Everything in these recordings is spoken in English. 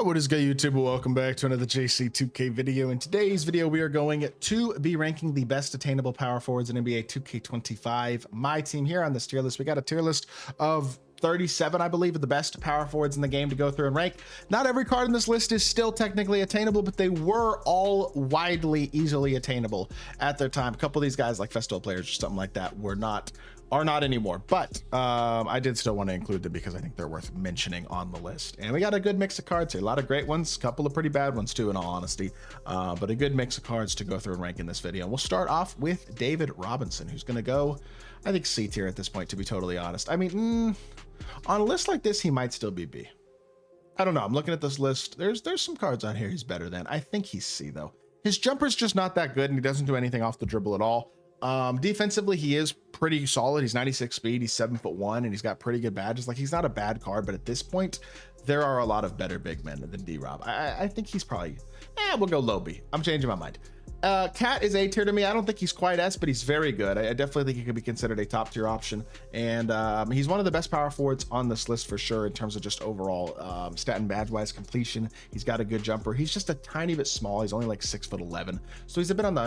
What is good, YouTube? Welcome back to another JC2K video. In today's video, we are going to be ranking the best attainable power forwards in NBA 2K25 MyTEAM. Here on this tier list, we got a tier list of 37, I believe, of the best power forwards in the game to go through and rank. Not every card in this list is still technically attainable, but they were all widely, easily attainable at their time. A couple of these guys, like festival players or something like that, are not anymore, but I did still want to include them because I think they're worth mentioning on the list. And we got a good mix of cards here, a lot of great ones, a couple of pretty bad ones too, in all honesty, but a good mix of cards to go through and rank in this video. We'll start off with David Robinson, who's going to go, I think, C tier at this point, to be totally honest. I mean, on a list like this, he might still be B. I don't know. I'm looking at this list. There's some cards on here he's better than. I think he's C though. His jumper's just not that good, and he doesn't do anything off the dribble at all. Defensively, he is pretty solid. He's 96 speed, he's 7'1", and he's got pretty good badges. Like, he's not a bad card, but at this point, there are a lot of better big men than D-Rob. I think he's probably, we'll go low B. I'm changing my mind. Cat is A tier to me. I don't think he's quite S, but he's very good. I definitely think he could be considered a top tier option, and he's one of the best power forwards on this list for sure in terms of just overall stat and badge wise completion. He's got a good jumper. He's just a tiny bit small. He's only like 6'11", so he's a bit on the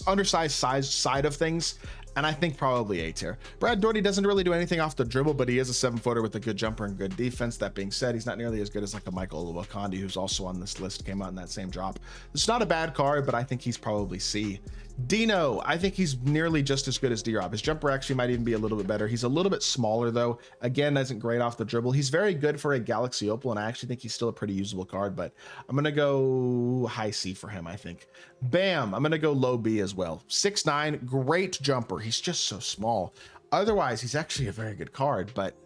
undersized size side of things, and I think probably A tier. Brad Doherty doesn't really do anything off the dribble, but he is a 7-footer with a good jumper and good defense. That being said, he's not nearly as good as like a Michael Wakandi, who's also on this list, came out in that same drop. It's not a bad card, but I think he's probably C. Dino, I think he's nearly just as good as D-Rob. His jumper actually might even be a little bit better. He's a little bit smaller though. Again, isn't great off the dribble. He's very good for a Galaxy Opal, and I actually think he's still a pretty usable card, but I'm gonna go high C for him, I think. Bam, I'm gonna go low B as well. 6'9", great jumper. He's just so small. Otherwise, he's actually a very good card, but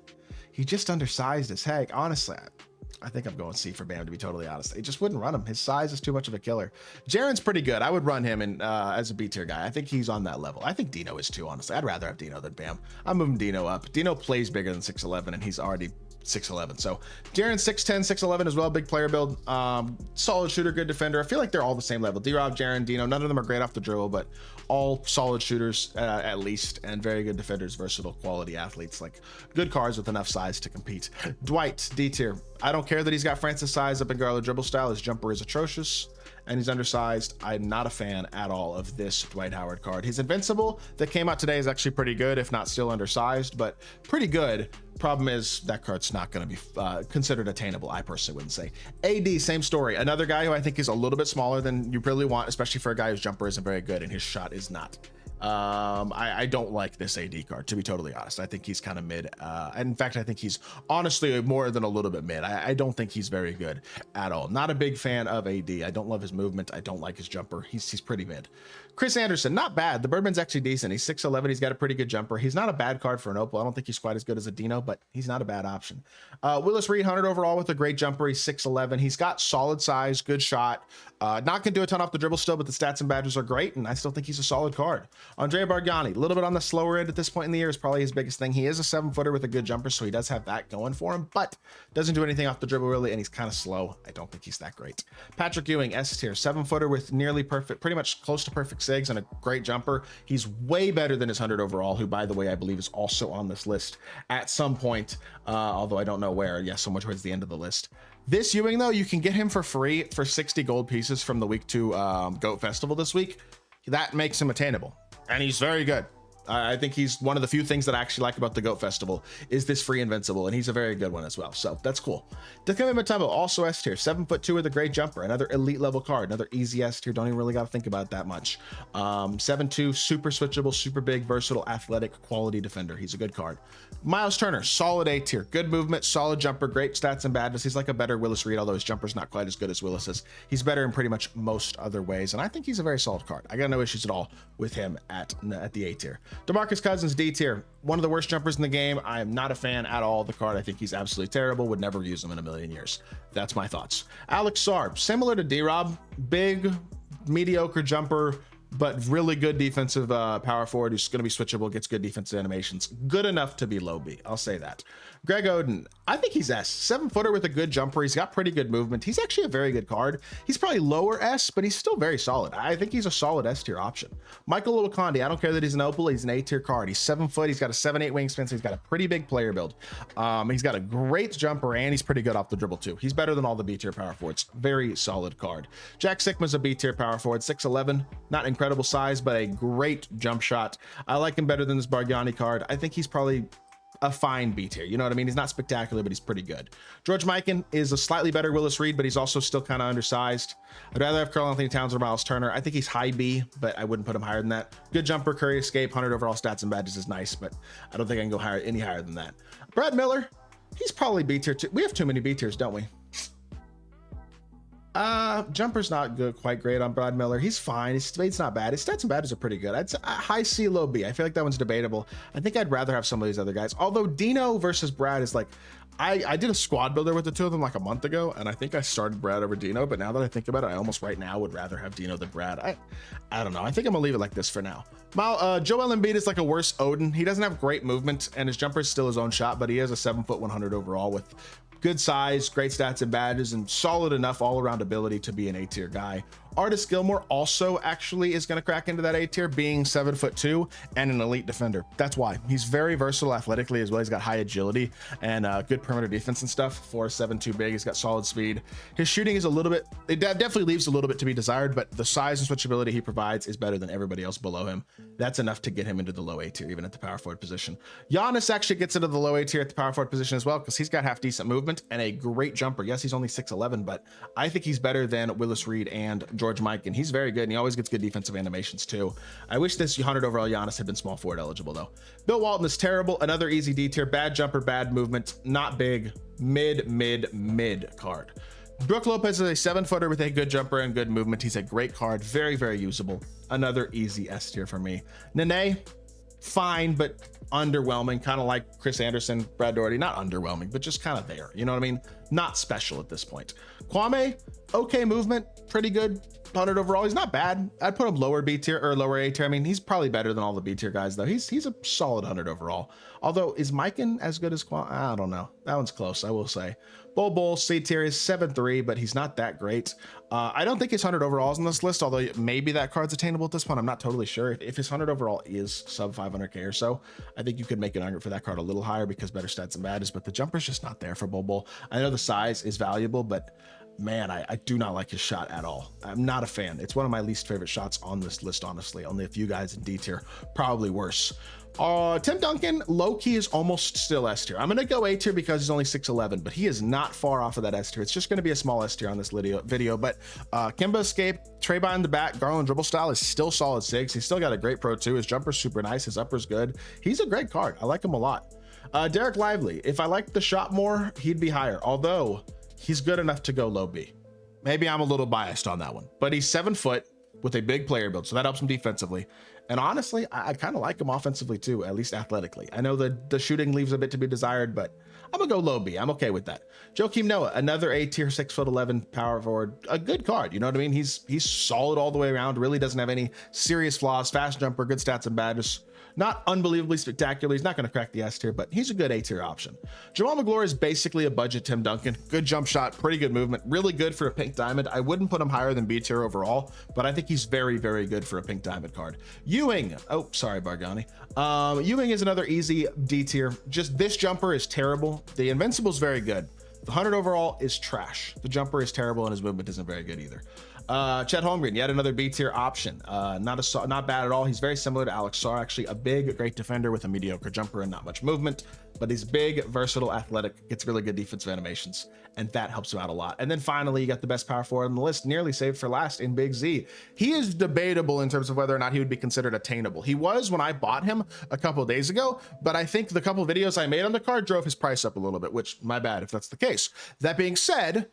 he's just undersized as heck. Honestly, I think I'm going C for Bam, to be totally honest. It just wouldn't run him. His size is too much of a killer. Jaren's pretty good. I would run him in as a B tier guy. I think he's on that level. I think Dino is too, honestly. I'd rather have Dino than Bam. I'm moving Dino up. Dino plays bigger than 6'11", and he's already 6'11". So Jaren 6'10", 6'11" as well. Big player build. Solid shooter, good defender. I feel like they're all the same level. D-Rob, Jaren, Dino, none of them are great off the dribble, but all solid shooters at least, and very good defenders, versatile quality athletes, like good cards with enough size to compete. Dwight, D tier. I don't care that he's got Francis size up in Garland dribble style. His jumper is atrocious, and he's undersized. I'm not a fan at all of this Dwight Howard card. His Invincible that came out today is actually pretty good, if not still undersized, but pretty good. Problem is that card's not going to be considered attainable, I personally wouldn't say. AD, same story. Another guy who I think is a little bit smaller than you really want, especially for a guy whose jumper isn't very good and his shot is not. I don't like this AD card, to be totally honest. I think he's kind of mid. And in fact, I think he's honestly more than a little bit mid. I don't think he's very good at all. Not a big fan of AD. I don't love his movement. I don't like his jumper. He's pretty mid. Chris Anderson, not bad. The Birdman's actually decent. He's 6'11". He's got a pretty good jumper. He's not a bad card for an Opal. I don't think he's quite as good as a Dino, but he's not a bad option. Willis Reed, 100 overall with a great jumper. He's 6'11". He's got solid size, good shot. Not going to do a ton off the dribble still, but the stats and badges are great, and I still think he's a solid card. Andrea Bargnani, a little bit on the slower end at this point in the year, is probably his biggest thing. He is a 7-footer with a good jumper, so he does have that going for him, but doesn't do anything off the dribble really, and he's kind of slow. I don't think he's that great. Patrick Ewing, S tier, 7-footer with nearly perfect, pretty much close to perfect SIGs and a great jumper. He's way better than his 100 overall, who, by the way, I believe is also on this list at some point, although I don't know where. Yeah, somewhere towards the end of the list. This Ewing, though, you can get him for free for 60 gold pieces from the week 2 GOAT Festival this week. That makes him attainable, and he's very good. I think he's one of the few things that I actually like about the GOAT Festival is this free Invincible, and he's a very good one as well. So that's cool. Dikembe Mutombo, also S tier, 7'2" with a great jumper, another elite level card, another easy S tier. Don't even really got to think about it that much. 7'2", super switchable, super big, versatile, athletic, quality defender. He's a good card. Miles Turner, solid A tier, good movement, solid jumper, great stats and badness. He's like a better Willis Reed, although his jumper's not quite as good as Willis's. He's better in pretty much most other ways, and I think he's a very solid card. I got no issues at all with him at the A tier. DeMarcus Cousins, D tier, one of the worst jumpers in the game. I am not a fan at all of the card. I think he's absolutely terrible. Would never use him in a million years. That's my thoughts. Alex Sarb, similar to D-Rob, big, mediocre jumper, but really good defensive power forward who's going to be switchable, gets good defensive animations. Good enough to be low B. I'll say that. Greg Oden, I think he's S. 7-footer with a good jumper. He's got pretty good movement. He's actually a very good card. He's probably lower S, but he's still very solid. I think he's a solid S tier option. Michael Iwakandi, I don't care that he's an opal. He's an A tier card. He's 7 foot. He's got a 7-8 wingspan, so he's got a pretty big player build. He's got a great jumper, and he's pretty good off the dribble too. He's better than all the B tier power forwards. Very solid card. Jack Sikma's a B tier power forward, 6'11", not incredible size, but a great jump shot. I like him better than this Bargnani card. I think he's probably a fine B tier. You know what I mean? He's not spectacular, but he's pretty good. George Mikan is a slightly better Willis Reed, but he's also still kind of undersized. I'd rather have Karl Anthony Towns or Miles Turner. I think he's high B, but I wouldn't put him higher than that. Good jumper, Curry escape, 100 overall stats and badges is nice, but I don't think I can go any higher than that. Brad Miller, he's probably B tier too. We have too many B tiers, don't we? Jumper's not good, quite great on Brad Miller. He's fine. His speed's not bad. His stats and badges are pretty good. I'd say high C, low B. I feel like that one's debatable. I think I'd rather have some of these other guys. Although Dino versus Brad is like, I did a squad builder with the two of them like a month ago, and I think I started Brad over Dino, but now that I think about it, I almost right now would rather have Dino than Brad. I don't know. I think I'm gonna leave it like this for now. Joel Embiid is like a worse Odin. He doesn't have great movement, and his jumper is still his own shot, but he is a 7-foot 100 overall with good size, great stats and badges, and solid enough all-around ability to be an A tier guy. Artis Gilmore also actually is going to crack into that A tier, being 7'2" and an elite defender. That's why he's very versatile athletically as well. He's got high agility and good perimeter defense and stuff. 4'7" big. He's got solid speed. His shooting is a little bit, it definitely leaves a little bit to be desired, but the size and switchability he provides is better than everybody else below him. That's enough to get him into the low A tier, even at the power forward position. Giannis actually gets into the low A tier at the power forward position as well, because he's got half decent movement and a great jumper. Yes, he's only 6'11", but I think he's better than Willis Reed and George Mikan. He's very good, and he always gets good defensive animations too. I wish this 100 overall Giannis had been small forward eligible though. Bill Walton is terrible. Another easy D tier. Bad jumper, bad movement, not big, mid card. Brook Lopez is a 7-footer with a good jumper and good movement. He's a great card, very usable. Another easy S tier for me. Nene, fine, but underwhelming, kind of like Chris Anderson, Brad Doherty. Not underwhelming, but just kind of there. You know what I mean? Not special at this point. Kwame, okay movement, pretty good. 100 overall. He's not bad. I'd put him lower B tier or lower A tier. I mean, he's probably better than all the B tier guys though. He's a solid 100 overall. Although, is Mikan as good as Kwame? I don't know. That one's close, I will say. Bol C tier is 7'3", but he's not that great. I don't think his 100 overall is on this list, although maybe that card's attainable at this point. I'm not totally sure. If his 100 overall is sub 500k or so, I think you could make an argument for that card a little higher because better stats and badges, but the jumper's just not there for Bol. I know the size is valuable, but man, I do not like his shot at all. I'm not a fan. It's one of my least favorite shots on this list, honestly. Only a few guys in D tier, probably worse. Tim Duncan, low-key is almost still S tier. I'm gonna go A tier because he's only 6'11", but he is not far off of that S tier. It's just gonna be a small S tier on this video, but Kemba escape, Trey behind the back, Garland dribble style is still solid 6. He's still got a great pro too. His jumper's super nice, his upper's good. He's a great card. I like him a lot. Derek Lively, if I liked the shot more, he'd be higher, although he's good enough to go low B. Maybe I'm a little biased on that one, but he's 7 foot with a big player build, so that helps him defensively. And honestly, I kind of like him offensively too, at least athletically. I know that the shooting leaves a bit to be desired, but I'm gonna go low B. I'm okay with that. Joakim Noah, another A tier, 6'11" power forward, a good card. You know what I mean? He's solid all the way around. Really doesn't have any serious flaws. Fast jumper, good stats and badges. Not unbelievably spectacular. He's not going to crack the S tier, but he's a good A tier option. Jamal McGlory is basically a budget Tim Duncan. Good jump shot, pretty good movement, really good for a pink diamond. I wouldn't put him higher than B tier overall, but I think he's very good for a pink diamond card. Ewing, oh, sorry, Bargnani. Ewing is another easy D tier. Just this jumper is terrible. The invincible is very good. The 100 overall is trash. The jumper is terrible and his movement isn't very good either. Chet Holmgren, yet another B tier option. Not bad at all. He's very similar to Alex Sarr, actually a big, great defender with a mediocre jumper and not much movement, but he's big, versatile, athletic, gets really good defensive animations, and that helps him out a lot. And then finally, you got the best power forward on the list, nearly saved for last in Big Z. He is debatable in terms of whether or not he would be considered attainable. He was when I bought him a couple days ago, but I think the couple videos I made on the card drove his price up a little bit, which my bad if that's the case. That being said,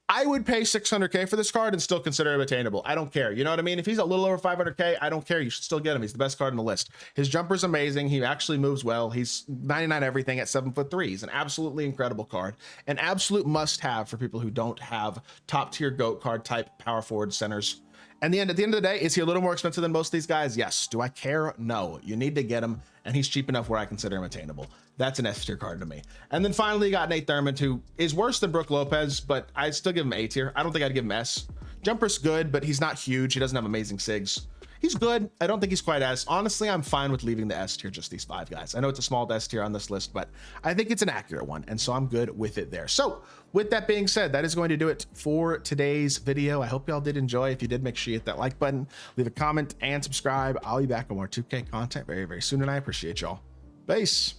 I would pay 600k for this card and still consider him attainable. I don't care. You know what I mean? If he's a little over 500k, I don't care. You should still get him. He's the best card on the list. His jumper's amazing. He actually moves well. He's 99 everything at 7'3". He's an absolutely incredible card. An absolute must have for people who don't have top tier GOAT card type power forward centers. And at the end of the day, is he a little more expensive than most of these guys? Yes. Do I care? No. You need to get him, and he's cheap enough where I consider him attainable. That's an S tier card to me. And then finally, you got Nate Thurmond, who is worse than Brook Lopez, but I'd still give him A tier. I don't think I'd give him S. Jumper's good, but he's not huge. He doesn't have amazing SIGs. He's good. I don't think he's quite S. Honestly, I'm fine with leaving the S tier, just these 5 guys. I know it's a small S tier on this list, but I think it's an accurate one, and so I'm good with it there. So with that being said, that is going to do it for today's video. I hope y'all did enjoy. If you did, make sure you hit that like button, leave a comment, and subscribe. I'll be back with more 2K content very, very soon, and I appreciate y'all. Peace.